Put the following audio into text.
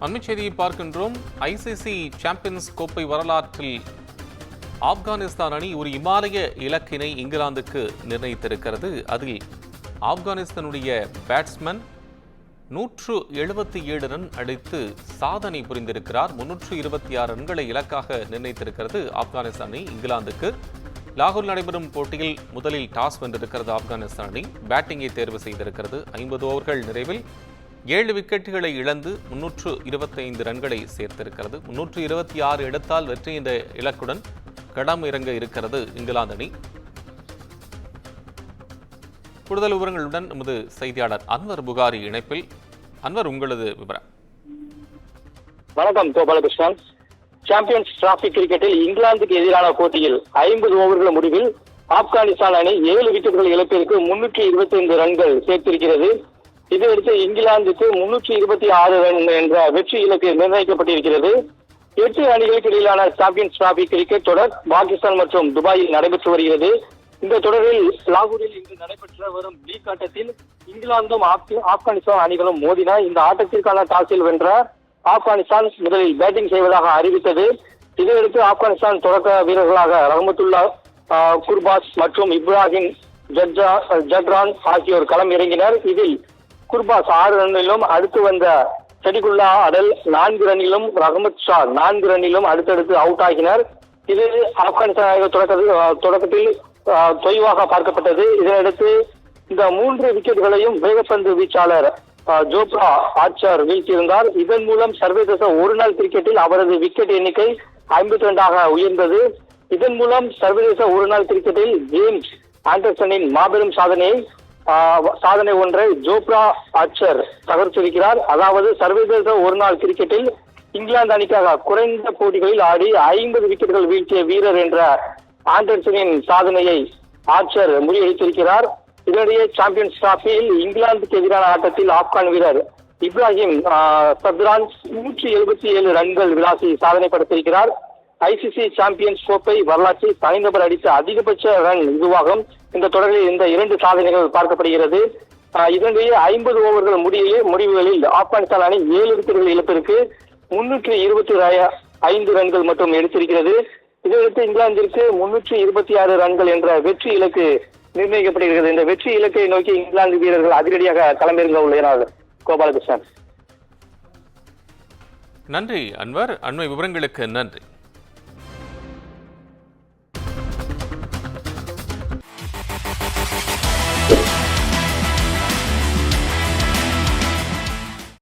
அண்மைச் செய்தியை பார்க்கின்றோம். ICC champions கோப்பை வரலாற்றில் ஆப்கானிஸ்தான் அணி ஒரு இமாலய இலக்கினை இங்கிலாந்துக்கு நிர்ணயித்திருக்கிறது. அதில் ஆப்கானிஸ்தானுடைய பேட்ஸ்மேன் 177 ரன் அடித்து சாதனை புரிந்திருக்கிறார். 326 ரன்களை இலக்காக நிர்ணயித்திருக்கிறது ஆப்கானிஸ்தான் அணி இங்கிலாந்துக்கு. லாகூரில் நடைபெறும் போட்டியில் முதலில் டாஸ் வென்றிருக்கிறது ஆப்கானிஸ்தான் அணி. பேட்டிங்கை தேர்வு செய்திருக்கிறது. 50 ஓவர்கள் நிறைவில் 7 விக்கெட்டுகளை இழந்து 325 ரன்களை சேர்த்திருக்கிறது. 326 எடுத்தால் வெற்றி என்ற இலக்குடன் களம் இறங்க இருக்கிறது இங்கிலாந்து அணி. கூடுதல் விவரங்களுடன் நமது செய்தியாளர் அன்வர் புகாரி இணைப்பில். அன்வர், உங்களது விவரம். வணக்கம் கோபாலகிருஷ்ணன். சாம்பியன்ஸ் டிராபி கிரிக்கெட்டில் இங்கிலாந்துக்கு எதிரான போட்டியில் 50 ஓவர்கள் முடிவில் ஆப்கானிஸ்தான் அணி 7 விக்கெட்டுகள் இழப்பிற்கு 325 ரன்கள் சேர்த்திருக்கிறது. இதையடுத்து இங்கிலாந்துக்கு 326 ரன் என்ற வெற்றி இலக்கு நிர்ணயிக்கப்பட்டிருக்கிறது. 8 அணிகளுக்கு இடையிலான சாம்பியன்ஸ் டிராபி கிரிக்கெட் தொடர் பாகிஸ்தான் மற்றும் துபாயில் நடைபெற்று வருகிறது. இந்த தொடரில் லாகூரில் இன்று நடைபெற்று வரும் லீக் ஆட்டத்தில் இங்கிலாந்தும் ஆப்கானிஸ்தான் அணிகளும் மோதின. இந்த ஆட்டத்திற்கான டாஸில் வென்ற ஆப்கானிஸ்தான் முதலில் பேட்டிங் செய்வதாக அறிவித்தது. இதையடுத்து ஆப்கானிஸ்தான் தொடக்க வீரர்களாக ரஹமத்துல்லா குர்பாஸ் மற்றும் இப்ராஹிம் ஜட்ரான் ஆகியோர் களம் இறங்கினர். இதில் குர்பாஸ் 6 ரன்னிலும், அடுத்து வந்த சடிகுல்லா அடல் 4 ரன்னிலும், ரஹமத் ஷா 4 ரன்னிலும் அடுத்தடுத்து அவுட் ஆகினர். இது ஆப்கானிஸ்தான் தொடக்கத்தில் தொய்வாக பார்க்கப்பட்டது. இதனையடுத்து இந்த 3 விக்கெட்டுகளையும் வேகப்பந்து வீச்சாளர் ஜோப்ரா ஆர்ச்சர் வீழ்த்தியிருந்தார். இதன் மூலம் சர்வதேச ஒருநாள் கிரிக்கெட்டில் அவரது விக்கெட் எண்ணிக்கை 52 உயர்ந்தது. இதன் மூலம் சர்வதேச ஒருநாள் கிரிக்கெட்டில் ஜேம்ஸ் ஆண்டர்சனின் மாபெரும் சாதனை ஒன்றை ஜோப்ரா ஆர்ச்சர் தகர்த்திருக்கிறார். அதாவது சர்வதேச ஒருநாள் கிரிக்கெட்டில் இங்கிலாந்து அணிக்காக குறைந்த போட்டிகளில் ஆடி 50 விக்கெட்டுகள் வீழ்த்திய வீரர் என்ற ஆண்டர்சனின் சாதனையை ஆர்ச்சர் முறியடித்திருக்கிறார். இதனிடையே சாம்பியன்ஸ் டிராபியில் இங்கிலாந்துக்கு எதிரான ஆட்டத்தில் ஆப்கான் வீரர் இப்ராஹிம் சத்ரான் 177 ரன்கள் விளாசி சாதனை படைத்திருக்கிறார். ஐசிசி சாம்பியன்ஸ் கோப்பை வரலாற்றில் தனிநபர் அடித்த அதிகபட்ச ரன் இதுவாகும். இந்த தொடரில் இந்த 2 சாதனைகள் பார்க்கப்படுகிறது. இதனிடையே 50 ஓவர்கள் முடிவுகளில் ஆப்கானிஸ்தான் அணி 7 விக்கெட்டுகள் இழப்பிற்கு 325 ரன்கள் மட்டும் எடுத்திருக்கிறது. இதையடுத்து இங்கிலாந்திற்கு 326 ரன்கள் என்ற வெற்றி இலக்கு நிர்ணயிக்கப்படுகிறது. இந்த வெற்றி இலக்கை நோக்கி இங்கிலாந்து வீரர்கள் அதிரடியாக களமிறங்க உள்ளனர். கோபாலகிருஷ்ணன். நன்றி அன்வர். அண்மை விவரங்களுக்கு நன்றி.